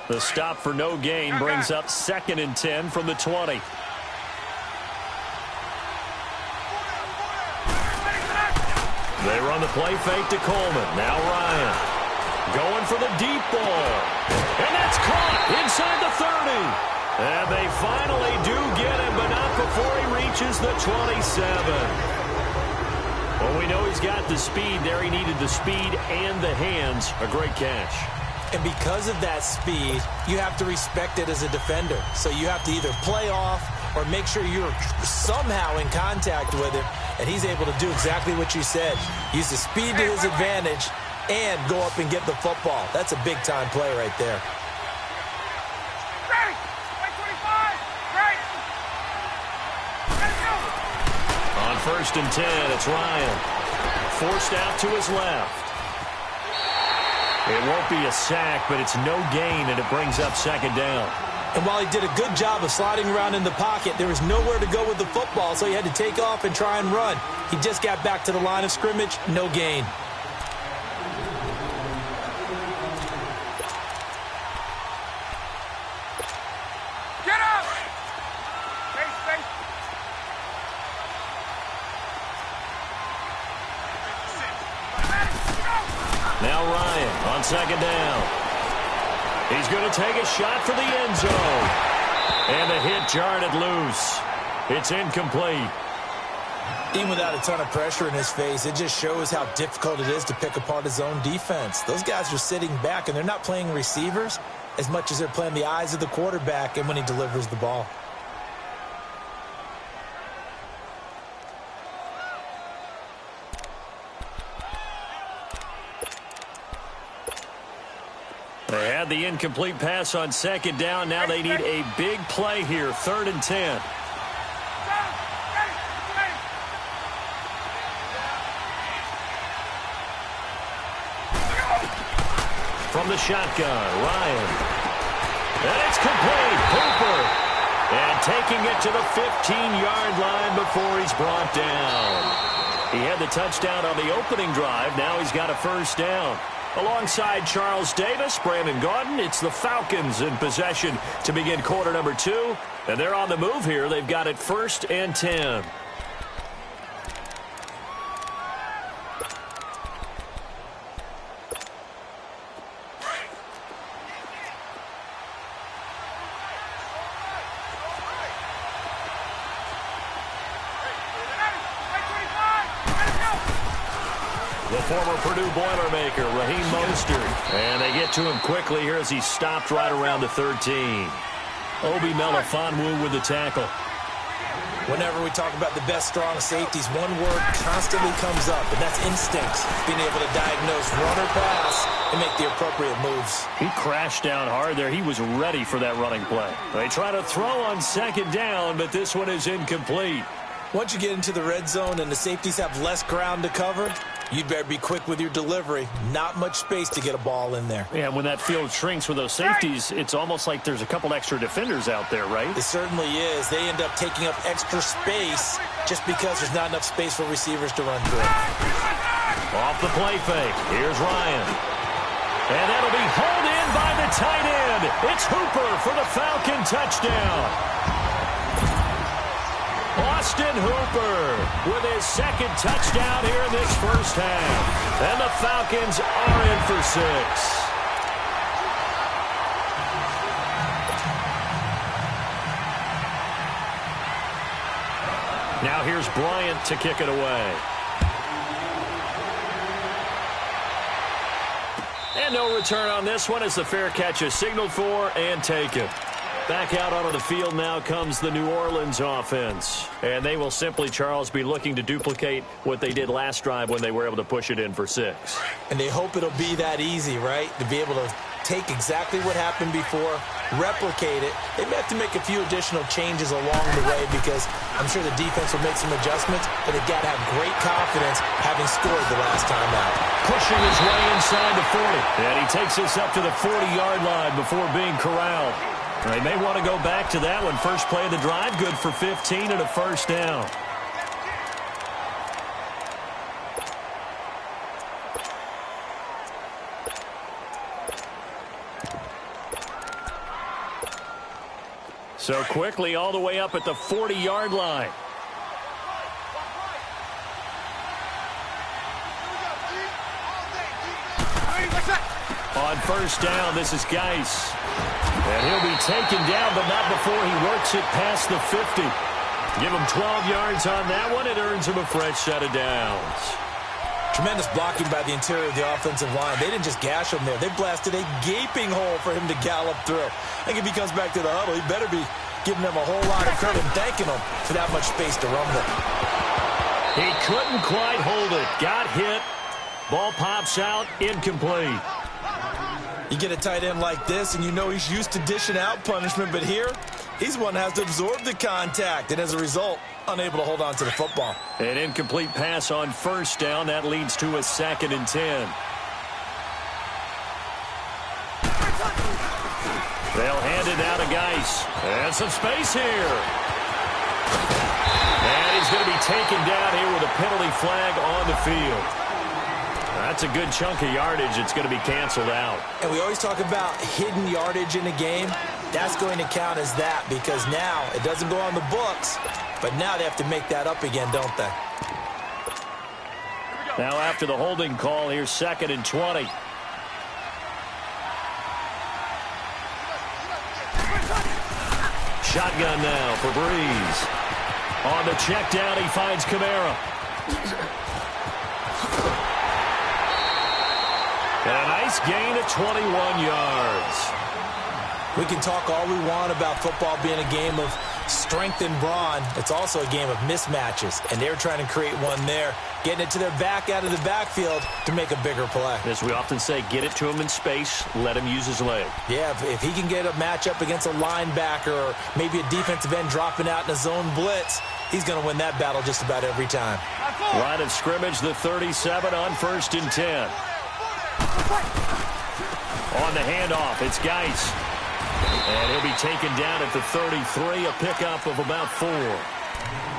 The stop for no gain brings up 2nd and 10 from the 20. They run the play fake to Coleman. Now Ryan going for the deep ball. And that's caught inside the 30. And they finally do get him, but not before he reaches the 27. Well, we know he's got the speed there. He needed the speed and the hands. A great catch. And because of that speed, you have to respect it as a defender. So you have to either play off or make sure you're somehow in contact with him. And he's able to do exactly what you said. Use the speed to his advantage and go up and get the football. That's a big-time play right there. On 1st and 10, it's Ryan. Forced out to his left. It won't be a sack, but it's no gain, and it brings up 2nd down. And while he did a good job of sliding around in the pocket, there was nowhere to go with the football, so he had to take off and try and run. He just got back to the line of scrimmage, no gain. Get up! Now Ryan on 2nd down. He's going to take a shot for the end zone. And the hit jarred it loose. It's incomplete. Even without a ton of pressure in his face, it just shows how difficult it is to pick apart his own defense. Those guys are sitting back, and they're not playing receivers as much as they're playing the eyes of the quarterback and when he delivers the ball. They had the incomplete pass on 2nd down. Now they need a big play here, 3rd and 10. From the shotgun, Ryan. And it's complete. Hooper. And taking it to the 15-yard line before he's brought down. He had the touchdown on the opening drive. Now he's got a 1st down. Alongside Charles Davis, Brandon Gaudin, it's the Falcons in possession to begin quarter number 2. And they're on the move here. They've got it 1st and 10. The former Purdue Boilermaker, Raheem Mostert. And they get to him quickly here as he stopped right around the 13. Obi Melifonwu with the tackle. Whenever we talk about the best strong safeties, one word constantly comes up, and that's instincts. Being able to diagnose run or pass and make the appropriate moves. He crashed down hard there. He was ready for that running play. They try to throw on 2nd down, but this one is incomplete. Once you get into the red zone and the safeties have less ground to cover, you'd better be quick with your delivery. Not much space to get a ball in there. Yeah, when that field shrinks with those safeties, it's almost like there's a couple extra defenders out there, right? It certainly is. They end up taking up extra space just because there's not enough space for receivers to run through. Off the play fake. Here's Ryan. And that'll be hauled in by the tight end. It's Hooper for the Falcon touchdown. Austin Hooper with his 2nd touchdown here in this 1st half. And the Falcons are in for 6. Now here's Bryant to kick it away. And no return on this one as the fair catch is signaled for and taken. Back out onto the field now comes the New Orleans offense. And they will simply, Charles, be looking to duplicate what they did last drive when they were able to push it in for 6. And they hope it'll be that easy, right? To be able to take exactly what happened before, replicate it. They may have to make a few additional changes along the way because I'm sure the defense will make some adjustments, but they've got to have great confidence having scored the last time out. Pushing his way inside the 40. And he takes us up to the 40-yard line before being corralled. They may want to go back to that one. First play of the drive, good for 15 and a 1st down. So quickly all the way up at the 40-yard line. On first down, this is Geis. And he'll be taken down, but not before he works it past the 50. Give him 12 yards on that one. It earns him a fresh set of downs. Tremendous blocking by the interior of the offensive line. They didn't just gash him there. They blasted a gaping hole for him to gallop through. I think if he comes back to the huddle, he better be giving them a whole lot of credit and thanking them for that much space to rumble. He couldn't quite hold it. Got hit. Ball pops out. Incomplete. You get a tight end like this, and you know he's used to dishing out punishment, but here, he's the one that has to absorb the contact, and as a result, unable to hold on to the football. An incomplete pass on first down. That leads to a 2nd and 10. They'll hand it out to Geis. And some space here. And he's going to be taken down here with a penalty flag on the field. That's a good chunk of yardage. It's going to be canceled out. And we always talk about hidden yardage in a game. That's going to count as that because now it doesn't go on the books, but now they have to make that up again, don't they? Now after the holding call, here's 2nd and 20. Shotgun now for Breeze. On the check down, he finds Kamara. And a nice gain of 21 yards. We can talk all we want about football being a game of strength and brawn. It's also a game of mismatches, and they're trying to create one there, getting it to their back out of the backfield to make a bigger play. As we often say, get it to him in space, let him use his leg. Yeah, if he can get a matchup against a linebacker or maybe a defensive end dropping out in a zone blitz, he's going to win that battle just about every time. Line of scrimmage, the 37 on 1st and 10. On the handoff, it's Geis. And he'll be taken down at the 33, a pickup of about 4.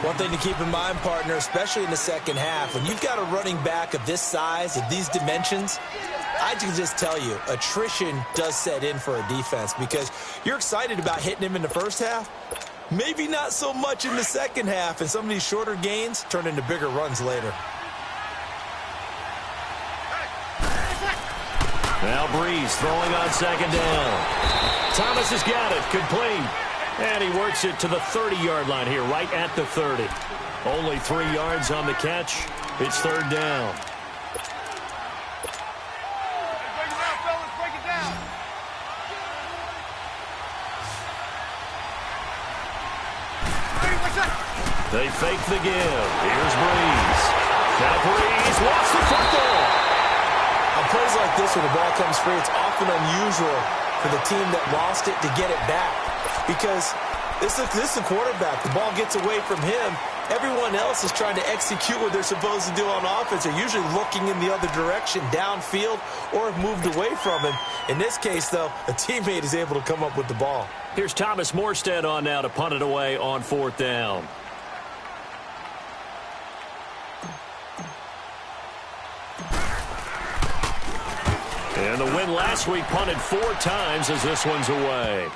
One thing to keep in mind, partner, especially in the second half, when you've got a running back of this size, of these dimensions, I can just tell you, attrition does set in for a defense because you're excited about hitting him in the first half. Maybe not so much in the second half, and some of these shorter gains turn into bigger runs later. Now Breeze throwing on 2nd down. Thomas has got it, complete. And he works it to the 30-yard line here, right at the 30. Only 3 yards on the catch. It's 3rd down. They fake the give. Here's Breeze. Now Breeze wants the football. On plays like this, when the ball comes free, it's often unusual for the team that lost it to get it back. Because this is the quarterback. The ball gets away from him. Everyone else is trying to execute what they're supposed to do on offense. They're usually looking in the other direction, downfield, or have moved away from him. In this case, though, a teammate is able to come up with the ball. Here's Thomas Morstead on now to punt it away on 4th down. And the win last week punted 4 times as this one's away.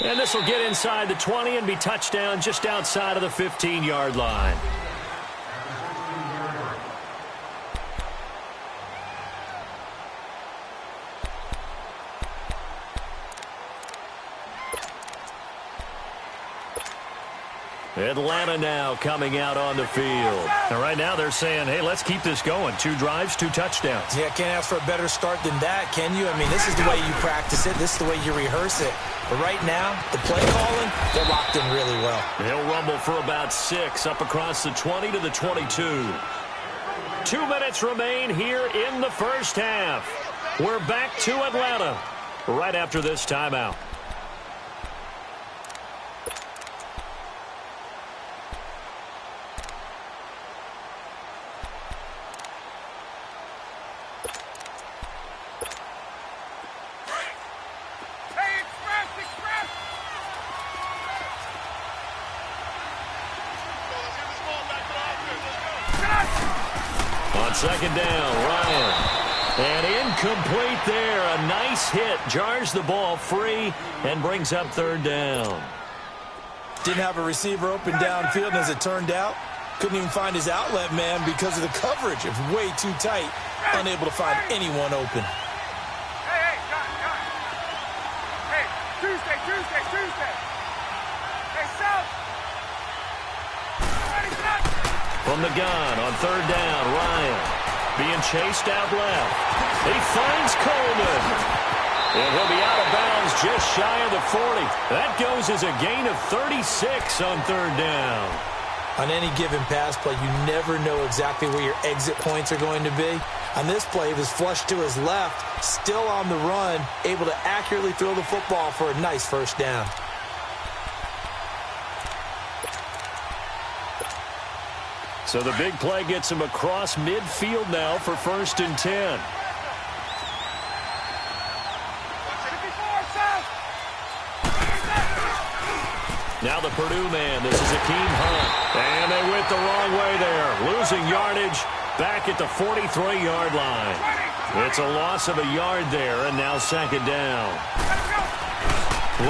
And this will get inside the 20 and be touchdown just outside of the 15-yard line. Atlanta now coming out on the field. And right now they're saying, hey, let's keep this going. 2 drives, 2 touchdowns. Yeah, can't ask for a better start than that, can you? I mean, this is the way you practice it. This is the way you rehearse it. But right now, the play calling, they're locked in really well. He'll rumble for about 6 up across the 20 to the 22. 2 minutes remain here in the first half. We're back to Atlanta right after this timeout. On 2nd down, Ryan. And Incomplete there. A nice hit. Jars the ball free and brings up third down. Didn't have a receiver open downfield, and as it turned out, couldn't even find his outlet man because of the coverage. It was way too tight. Unable to find anyone open. Hey, John. Hey, Tuesday. Hey, South. From the gun on third down, Ryan being chased out left. He finds Coleman. And he'll be out of bounds just shy of the 40. That goes as a gain of 36 on third down. On any given pass play, you never know exactly where your exit points are going to be. On this play, he was flushed to his left, still on the run, able to accurately throw the football for a nice first down. So the big play gets him across midfield now for 1st and 10. Now the Purdue man. This is Akeem Hunt. And they went the wrong way there. Losing yardage back at the 43-yard line. It's a loss of a yard there, and now 2nd down.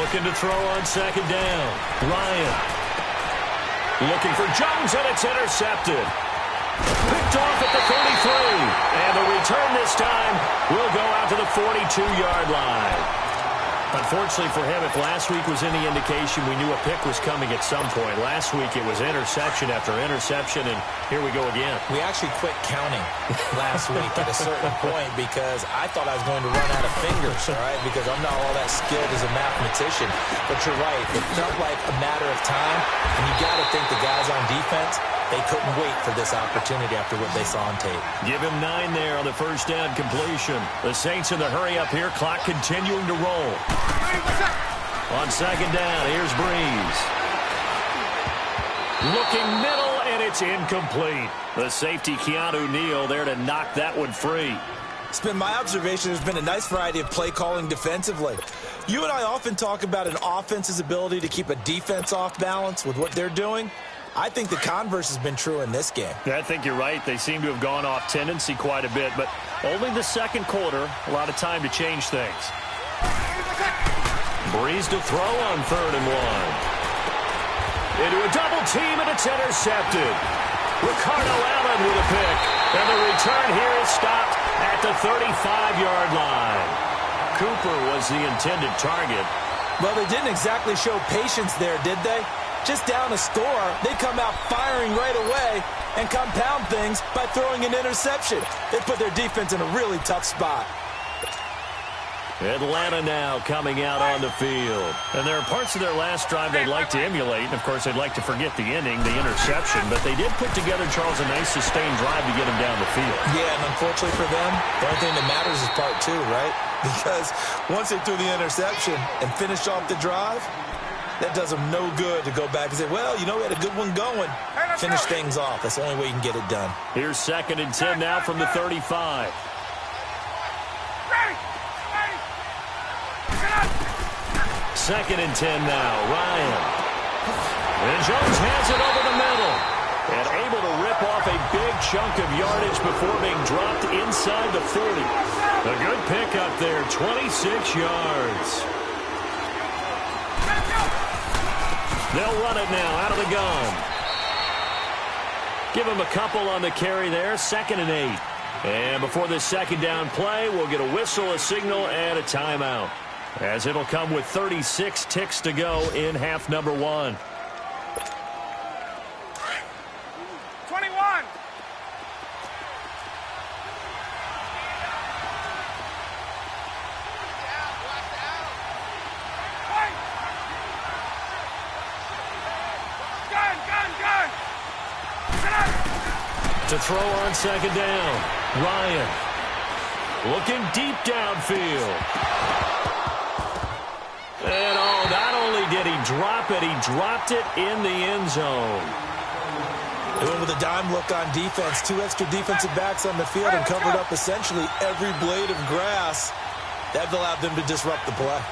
Looking to throw on 2nd down. Ryan. Looking for Jones, and it's intercepted. Picked off at the 33. And the return this time will go out to the 42-yard line. Unfortunately for him, if last week was any indication, we knew a pick was coming at some point. Last week it was interception after interception, and here we go again. We actually quit counting last week at a certain point because I thought I was going to run out of fingers, all right, because I'm not all that skilled as a mathematician. But you're right. It felt like a matter of time, and you got to think the guys on defense, they couldn't wait for this opportunity after what they saw on tape. Give him 9 there on the first down completion. The Saints in the hurry up here. Clock continuing to roll. On 2nd down, here's Breeze. Looking middle, and it's incomplete. The safety, Keanu Neal, there to knock that one free. It's been my observation there's been a nice variety of play calling defensively. You and I often talk about an offense's ability to keep a defense off balance with what they're doing. I think the converse has been true in this game. Yeah, I think you're right. They seem to have gone off tendency quite a bit, but only the 2nd quarter, a lot of time to change things. Breeze to throw on 3rd and 1. Into a double team, and it's intercepted. Ricardo Allen with a pick, and the return here is stopped at the 35-yard line. Cooper was the intended target. Well, they didn't exactly show patience there, did they? Just down a score, they come out firing right away and compound things by throwing an interception. They put their defense in a really tough spot. Atlanta now coming out on the field. And there are parts of their last drive they'd like to emulate. And, of course, they'd like to forget the inning, the interception. But they did put together, Charles, a nice sustained drive to get them down the field. Yeah, and unfortunately for them, the only thing that matters is part 2, right? Because once they threw the interception and finished off the drive, that does them no good to go back and say, well, you know, we had a good one going. Finish things off. That's the only way you can get it done. Here's 2nd and 10 now from the 35. Second and 10 now. Ryan. And Jones has it over the middle. And able to rip off a big chunk of yardage before being dropped inside the 40. A good pickup there, 26 yards. They'll run it now out of the gun. Give him a couple on the carry there, 2nd and 8. And before this 2nd down play, we'll get a whistle, a signal, and a timeout. As it'll come with 36 ticks to go in half number 1. 21. Gun. To throw on 2nd down, Ryan. Looking deep downfield. And not only did he drop it, he dropped it in the end zone. They went with a dime look on defense. 2 extra defensive backs on the field and covered up essentially every blade of grass. That allowed them to disrupt the play.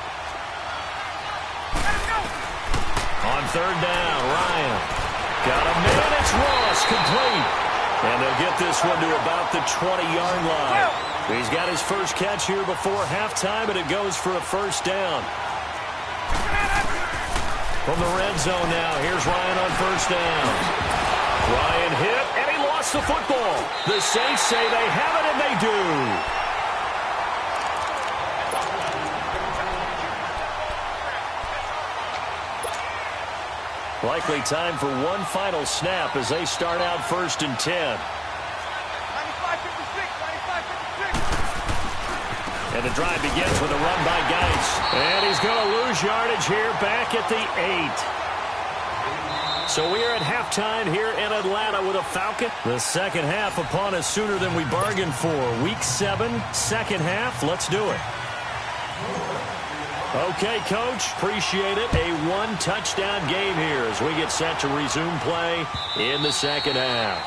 On 3rd down, Ryan. Got a man, it's Ross, complete. And they'll get this one to about the 20-yard line. He's got his first catch here before halftime, and it goes for a first down. From the red zone now, here's Ryan on first down. Ryan hit, and he lost the football. The Saints say they have it, and they do. Likely time for one final snap as they start out 1st and 10. 95-56. And the drive begins with a run by Geis. And he's going to lose yardage here back at the 8. So we are at halftime here in Atlanta with a Falcon. The second half upon us sooner than we bargained for. Week 7, second half. Let's do it. Okay, Coach, appreciate it. A one-touchdown game here as we get set to resume play in the second half.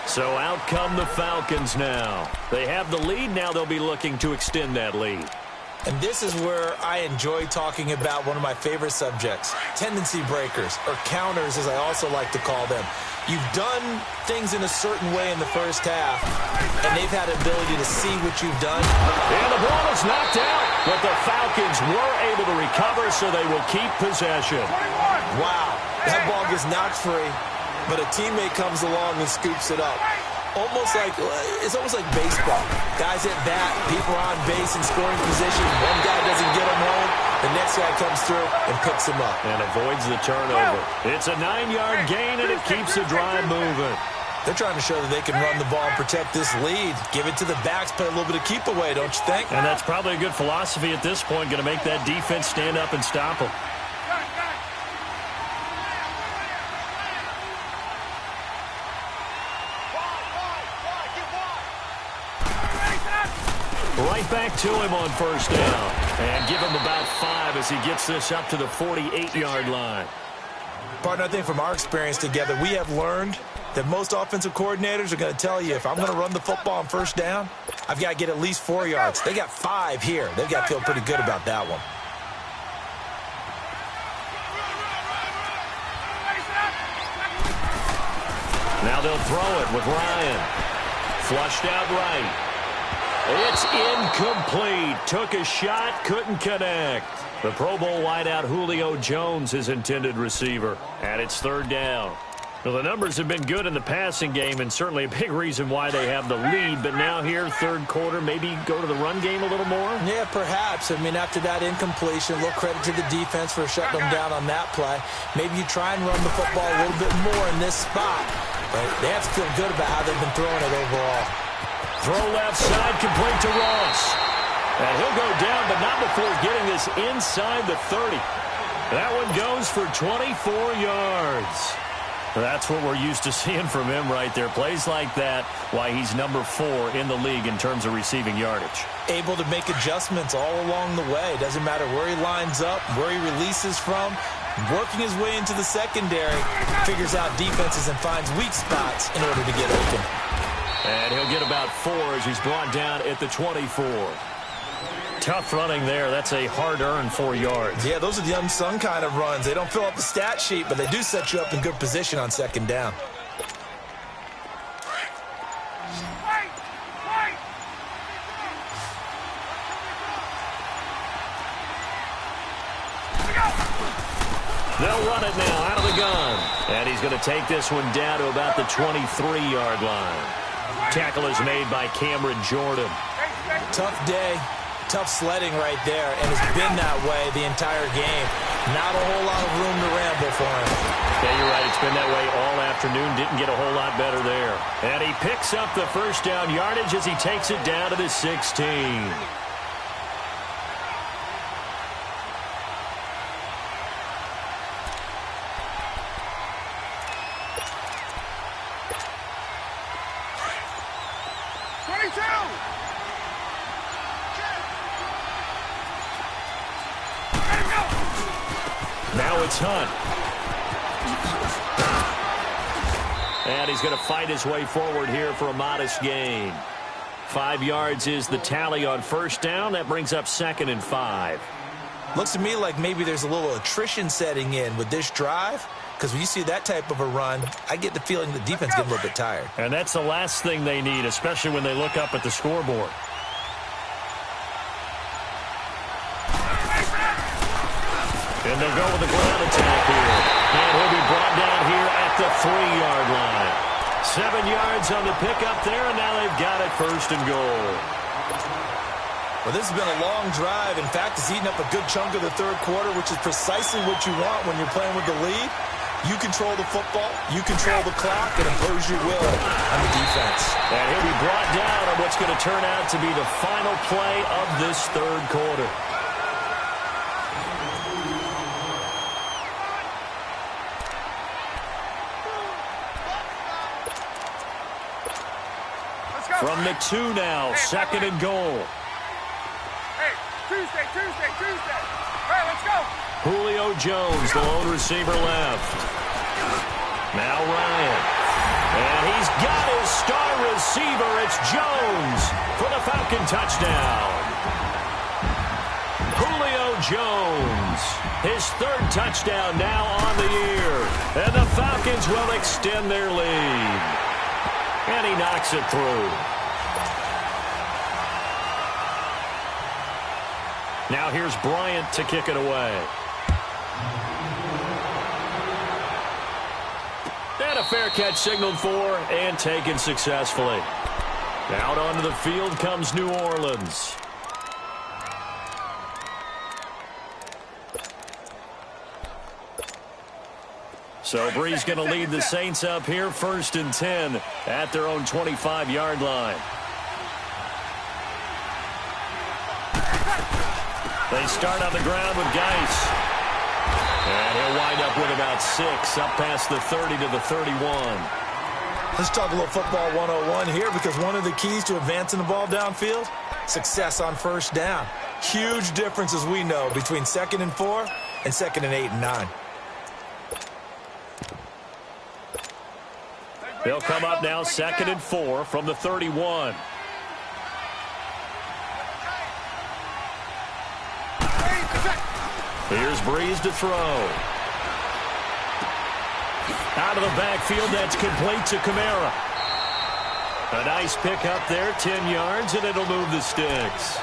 So out come the Falcons now. They have the lead. Now they'll be looking to extend that lead. And this is where I enjoy talking about one of my favorite subjects, tendency breakers, or counters as I also like to call them. You've done things in a certain way in the first half, and they've had the ability to see what you've done. And the ball is knocked out, but the Falcons were able to recover, so they will keep possession. Wow, that ball gets knocked free, but a teammate comes along and scoops it up. It's almost like baseball. Guys at bat, people are on base in scoring position. One guy doesn't get him home. The next guy comes through and picks him up. And avoids the turnover. It's a 9-yard gain, and it keeps the drive moving. They're trying to show that they can run the ball and protect this lead. Give it to the backs, play a little bit of keep away, don't you think? And that's probably a good philosophy at this point. Going to make that defense stand up and stop them. Right back to him on first down. And give him about 5 as he gets this up to the 48-yard line. Partner, I think from our experience together, we have learned that most offensive coordinators are going to tell you, if I'm going to run the football on first down, I've got to get at least 4 yards. They got 5 here. They've got to feel pretty good about that one. Now they'll throw it with Ryan. Flushed out right. It's incomplete. Took a shot, couldn't connect. The Pro Bowl wideout Julio Jones, his intended receiver. And it's 3rd down. Well, the numbers have been good in the passing game, and certainly a big reason why they have the lead. But now here, 3rd quarter, maybe go to the run game a little more? Yeah, perhaps. I mean, after that incompletion, a little credit to the defense for shutting them down on that play. Maybe you try and run the football a little bit more in this spot. But they have to feel good about how they've been throwing it overall. Throw left side, complete to Ross. And he'll go down, but not before getting this inside the 30. That one goes for 24 yards. That's what we're used to seeing from him right there. Plays like that, why he's number 4 in the league in terms of receiving yardage. Able to make adjustments all along the way. Doesn't matter where he lines up, where he releases from. Working his way into the secondary, figures out defenses and finds weak spots in order to get open. And he'll get about 4 as he's brought down at the 24. Tough running there. That's a hard-earned 4 yards. Yeah, those are the unsung kind of runs. They don't fill up the stat sheet, but they do set you up in good position on 2nd down. They'll run it now out of the gun. And he's going to take this one down to about the 23-yard line. Tackle is made by Cameron Jordan. Tough day, tough sledding right there, and it's been that way the entire game. Not a whole lot of room to ramble for him. Yeah, you're right. It's been that way all afternoon. Didn't get a whole lot better there. And he picks up the first down yardage as he takes it down to the 16. Now it's Hunt. And he's going to fight his way forward here for a modest gain. 5 yards is the tally on first down. That brings up 2nd and 5. Looks to me like maybe there's a little attrition setting in with this drive, because when you see that type of a run, I get the feeling the defense getting a little bit tired. And that's the last thing they need, especially when they look up at the scoreboard. And they'll go with the ground attack here. And he'll be brought down here at the 3-yard line. 7 yards on the pickup there, and now they've got it 1st and goal. Well, this has been a long drive. In fact, it's eaten up a good chunk of the 3rd quarter, which is precisely what you want when you're playing with the lead. You control the football, you control the clock, and impose your will on the defense. And he'll be brought down on what's going to turn out to be the final play of this 3rd quarter. From the 2 now, 2nd and goal. Hey, Tuesday. Hey, let's go. Julio Jones, the lone receiver left. Now Ryan. And he's got his star receiver. It's Jones for the Falcon touchdown. Julio Jones, his 3rd touchdown now on the year. And the Falcons will extend their lead. And he knocks it through. Now here's Bryant to kick it away. And a fair catch signaled for and taken successfully. Out onto the field comes New Orleans. So Bree's going to lead the Saints up here 1st and 10 at their own 25-yard line. They start on the ground with Geis. And he'll wind up with about 6 up past the 30 to the 31. Let's talk a little football 101 here, because one of the keys to advancing the ball downfield, success on 1st down. Huge difference, as we know, between 2nd and 4 and 2nd and 8 and 9. They'll come up now 2nd and 4 from the 31. Here's Breeze to throw. Out of the backfield, that's complete to Kamara. A nice pick up there, 10 yards, and it'll move the sticks.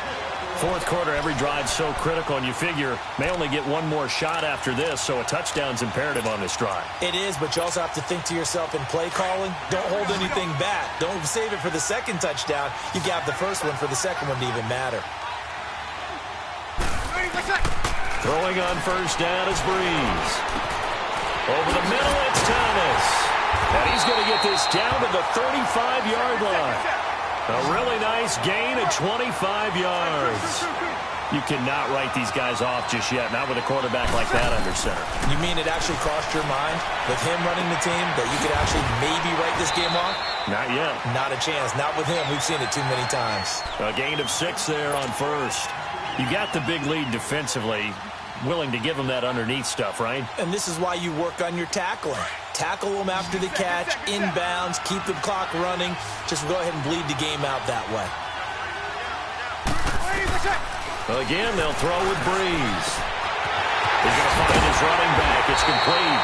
4th quarter, every drive's so critical, and you figure may only get one more shot after this, so a touchdown's imperative on this drive. It is, but you also have to think to yourself in play calling, don't hold anything back. Don't save it for the 2nd touchdown. You got the 1st one for the 2nd one to even matter. Throwing on 1st down is Breeze. Over the middle, it's Thomas. And he's going to get this down to the 35-yard line. A really nice gain of 25 yards. You cannot write these guys off just yet, not with a quarterback like that under center. You mean it actually crossed your mind with him running the team that you could actually maybe write this game off? Not yet. Not a chance. Not with him. We've seen it too many times. A gain of 6 there on 1st. You got the big lead defensively, willing to give them that underneath stuff, right? And this is why you work on your tackling. Tackle them after the catch, inbounds, keep the clock running. Just go ahead and bleed the game out that way. Again, they'll throw with Breeze. He's going to find his running back. It's complete.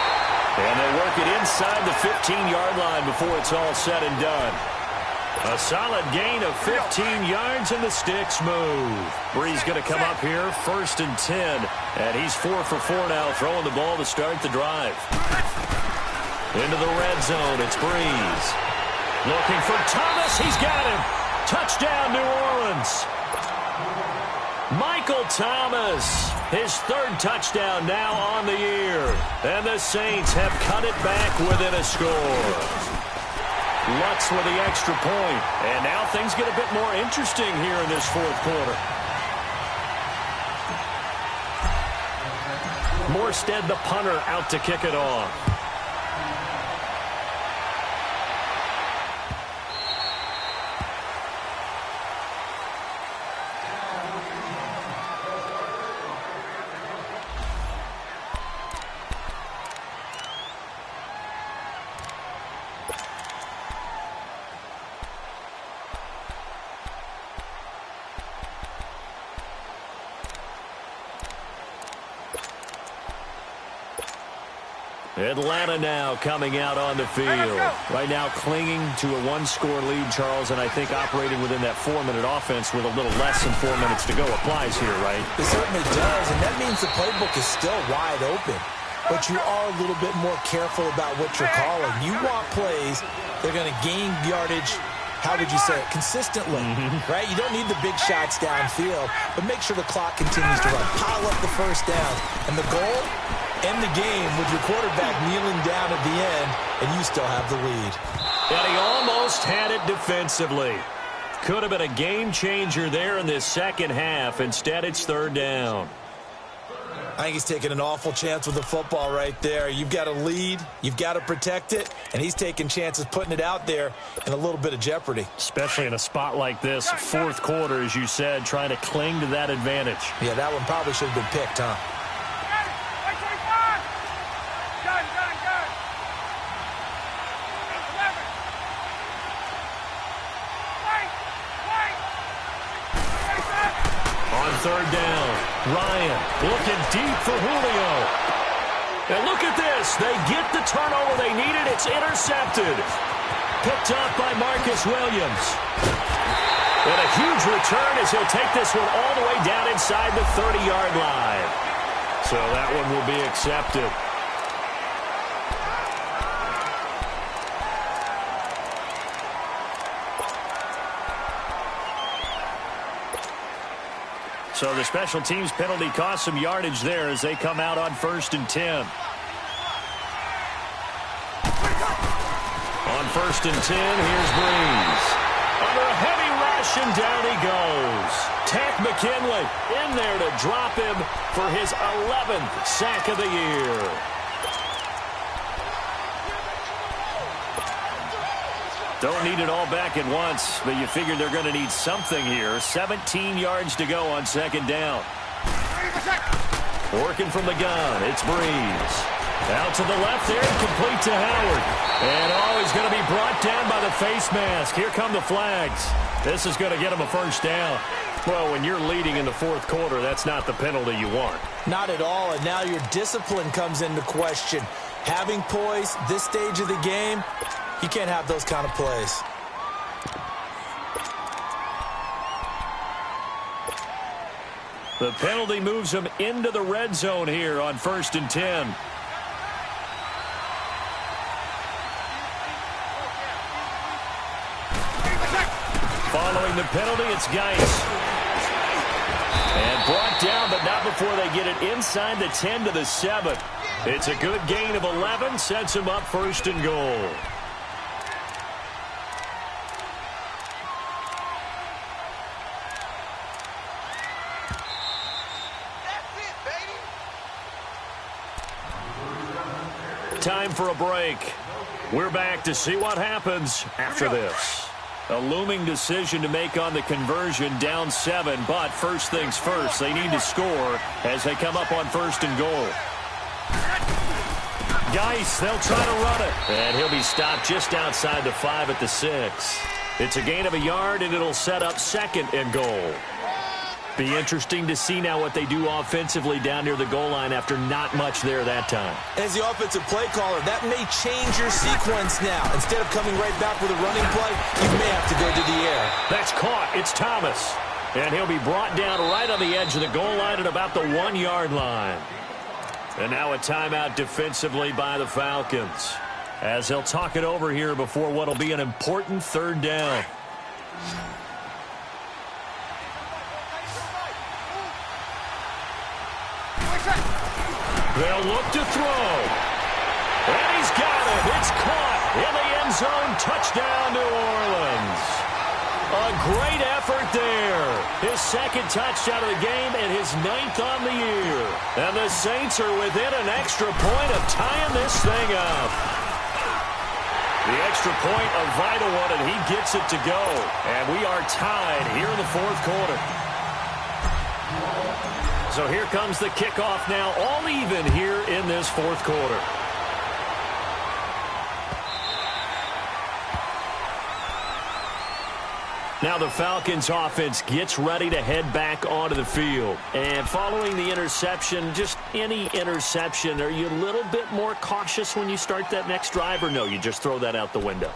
And they'll work it inside the 15-yard line before it's all said and done. A solid gain of 15 yards, and the sticks move. Breeze going to come up here, 1st and 10. And he's 4 for 4 now, throwing the ball to start the drive. Into the red zone, it's Breeze. Looking for Thomas, he's got him. Touchdown, New Orleans. Michael Thomas, his 3rd touchdown now on the year. And the Saints have cut it back within a score. Lutz with the extra point. And now things get a bit more interesting here in this 4th quarter. Morstead, the punter, out to kick it off. Atlanta now coming out on the field. Right now clinging to a one-score lead, Charles, and I think operating within that 4-minute offense with a little less than 4 minutes to go applies here, right? It certainly does, and that means the playbook is still wide open. But you are a little bit more careful about what you're calling. You want plays that are going to gain yardage, how would you say it, consistently, right? You don't need the big shots downfield, but make sure the clock continues to run. Pile up the first down, and the goal, end the game with your quarterback kneeling down at the end, and you still have the lead. And he almost had it defensively. Could have been a game changer there in this second half. Instead, it's third down. I think he's taking an awful chance with the football right there. You've got a lead, you've got to protect it, and he's taking chances putting it out there in a little bit of jeopardy. Especially in a spot like this, fourth quarter, as you said, trying to cling to that advantage. Yeah, that one probably should have been picked, huh? Third down. Ryan looking deep for Julio. And look at this. They get the turnover they needed. It's intercepted. Picked up by Marcus Williams. And a huge return as he'll take this one all the way down inside the 30-yard line. So that one will be accepted. So the special teams penalty cost some yardage there as they come out on 1st and 10. On 1st and 10, here's Breeze. Under a heavy rush, and down he goes. Tack McKinley in there to drop him for his 11th sack of the year. Don't need it all back at once, but you figure they're going to need something here. 17 yards to go on second down. Working from the gun, it's Breeze. Out to the left there, complete to Howard. And he's going to be brought down by the face mask. Here come the flags. This is going to get him a first down. Well, when you're leading in the fourth quarter, that's not the penalty you want. Not at all, and now your discipline comes into question. Having poise this stage of the game, you can't have those kind of plays. The penalty moves them into the red zone here on 1st and 10. Following the penalty, it's Geis. And brought down, but not before they get it inside the 10 to the 7. It's a good gain of 11, sets him up 1st and goal. Time for a break. We're back to see what happens after this. A looming decision to make on the conversion, down 7, but first things first, they need to score as they come up on 1st and goal. Geis, they'll try to run it. And he'll be stopped just outside the 5 at the 6. It's a gain of a yard, and it'll set up 2nd and goal. Be interesting to see now what they do offensively down near the goal line after not much there that time. As the offensive play caller, that may change your sequence now. Instead of coming right back with a running play, you may have to go to the air. That's caught. It's Thomas. And he'll be brought down right on the edge of the goal line at about the 1-yard line. And now a timeout defensively by the Falcons, as they'll talk it over here before what will be an important third down. They'll look to throw. And he's got it. It's caught in the end zone. Touchdown, New Orleans. A great effort there. His 2nd touchdown of the game and his 9th on the year. And the Saints are within an extra point of tying this thing up. The extra point, a vital one, and he gets it to go. And we are tied here in the fourth quarter. So here comes the kickoff now, all even here in this fourth quarter. Now the Falcons offense gets ready to head back onto the field. And following the interception, just any interception, are you a little bit more cautious when you start that next drive, or no, you just throw that out the window?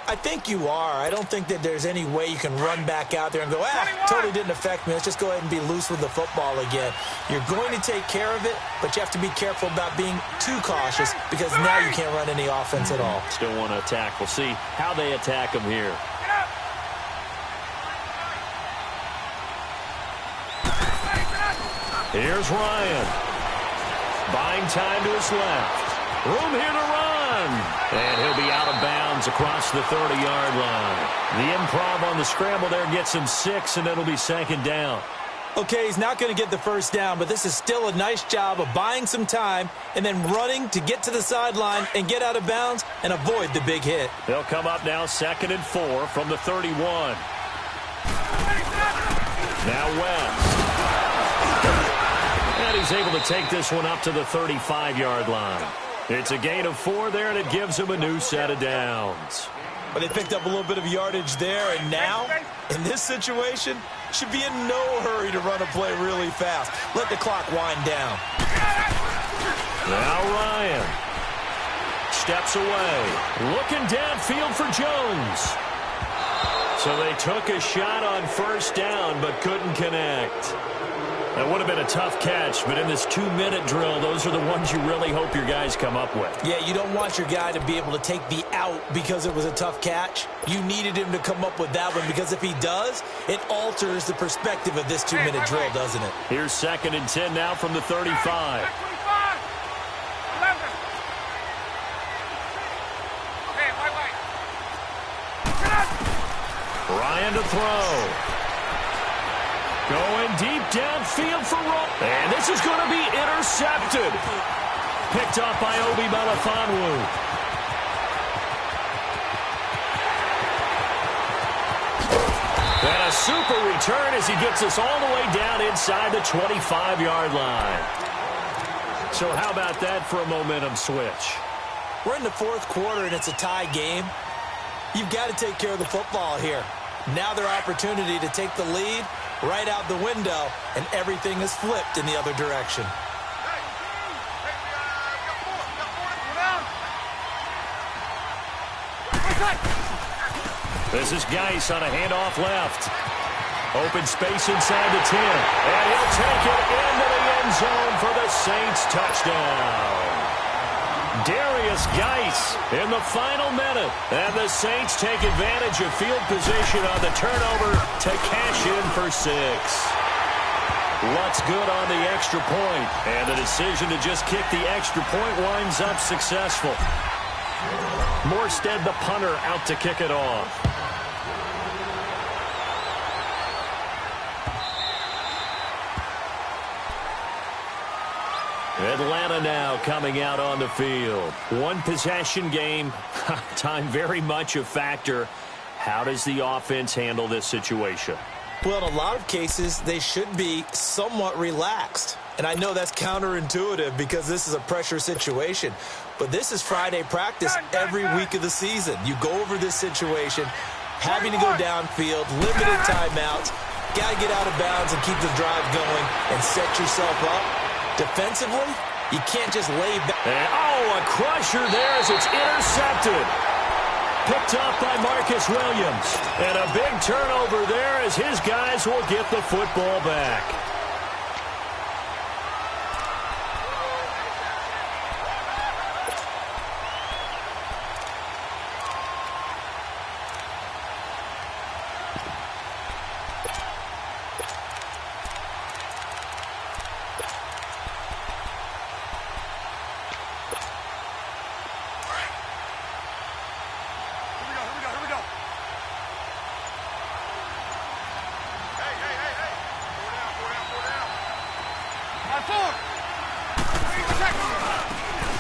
I think you are. I don't think that there's any way you can run back out there and go, totally didn't affect me. Let's just go ahead and be loose with the football again. You're going to take care of it, but you have to be careful about being too cautious because now you can't run any offense at all. Still want to attack. We'll see how they attack them here. Here's Ryan. Buying time to his left. Room here to run. And he'll be out of bounds across the 30-yard line. The improv on the scramble there gets him 6, and it'll be second down. Okay, he's not going to get the first down, but this is still a nice job of buying some time and then running to get to the sideline and get out of bounds and avoid the big hit. They'll come up now 2nd and 4 from the 31. Now West. And he's able to take this one up to the 35-yard line. It's a gain of 4 there, and it gives him a new set of downs. But they picked up a little bit of yardage there, and now, in this situation, should be in no hurry to run a play really fast. Let the clock wind down. Now Ryan steps away, looking downfield for Jones. So they took a shot on first down, but couldn't connect. That would have been a tough catch, but in this 2-minute drill, those are the ones you really hope your guys come up with. Yeah, you don't want your guy to be able to take the out because it was a tough catch. You needed him to come up with that one because if he does, it alters the perspective of this 2-minute drill, doesn't it? Here's 2nd and 10 now from the 35. Ryan to throw. Going deep downfield for Roll. And this is going to be intercepted. Picked up by Obi Melifonwu. And a super return as he gets us all the way down inside the 25-yard line. So how about that for a momentum switch? We're in the 4th quarter, and it's a tie game. You've got to take care of the football here. Now their opportunity to take the lead right out the window, and everything is flipped in the other direction. This is Geis on a handoff left. Open space inside the 10. And he'll take it into the end zone for the Saints touchdown. Darius Geis in the final minute. And the Saints take advantage of field position on the turnover to cash in for 6. What's good on the extra point? And the decision to just kick the extra point winds up successful. Morstead, the punter, out to kick it off. Atlanta now coming out on the field. One possession game. Time very much a factor. How does the offense handle this situation? Well, in a lot of cases, they should be somewhat relaxed. And I know that's counterintuitive because this is a pressure situation. But this is Friday practice every week of the season. You go over this situation, having to go downfield, limited timeouts, got to get out of bounds and keep the drive going and set yourself up. Defensively, you can't just lay back. A crusher there as it's intercepted. Picked up by Marcus Williams. And a big turnover there as his guys will get the football back.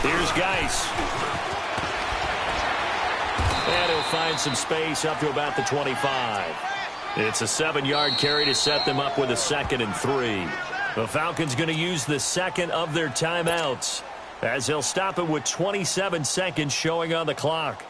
Here's Geis. And he'll find some space up to about the 25. It's a 7-yard carry to set them up with a 2nd and 3. The Falcons going to use the second of their timeouts as they'll stop it with 27 seconds showing on the clock.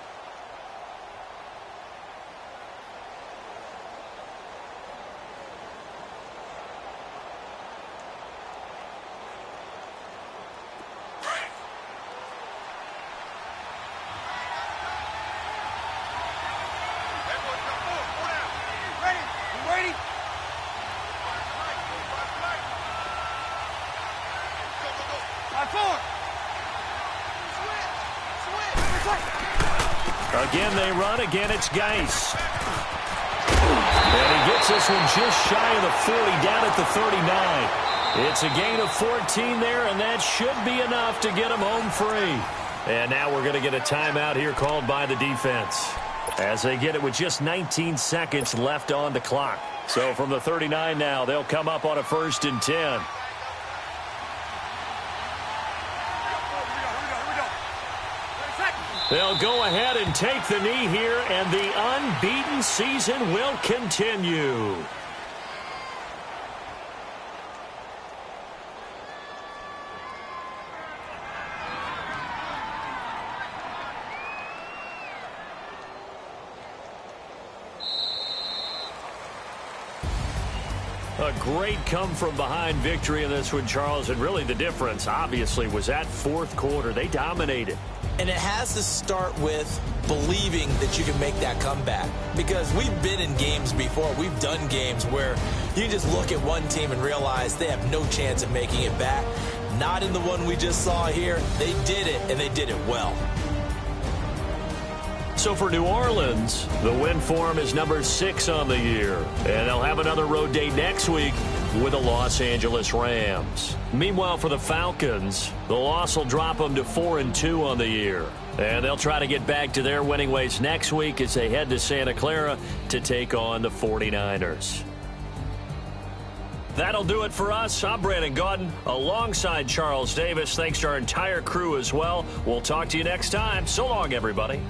Again, they run. Again, it's Geis. And he gets this one just shy of the 40, down at the 39. It's a gain of 14 there, and that should be enough to get him home free. And now we're going to get a timeout here called by the defense, as they get it with just 19 seconds left on the clock. So from the 39 now, they'll come up on a 1st and 10. They'll go ahead and take the knee here, and the unbeaten season will continue. A great come-from-behind victory in this one, Charles, and really the difference, obviously, was that 4th quarter. They dominated. And it has to start with believing that you can make that comeback. Because we've been in games before. We've done games where you just look at one team and realize they have no chance of making it back. Not in the one we just saw here. They did it, and they did it well. So for New Orleans, the win form is number 6 on the year. And they'll have another road day next week with the Los Angeles Rams. Meanwhile, for the Falcons, the loss will drop them to 4-2 on the year. And they'll try to get back to their winning ways next week as they head to Santa Clara to take on the 49ers. That'll do it for us. I'm Brandon Gaudin alongside Charles Davis. Thanks to our entire crew as well. We'll talk to you next time. So long, everybody.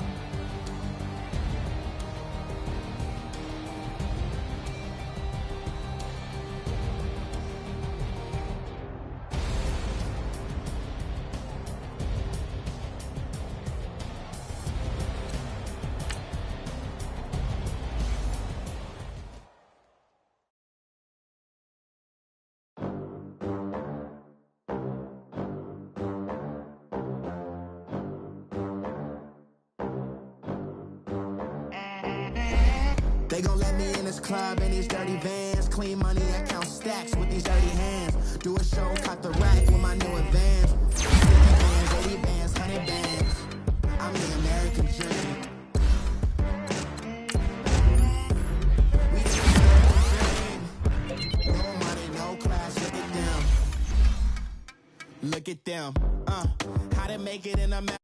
They gon' let me in this club in these dirty vans. Clean money, I count stacks with these dirty hands. Do a show, cut the rack with my new advance. 50 bands, 80 bands, 100 bands. I'm the American dream. We the American dream. No money, no class, look at them. Look at them, how to make it in America.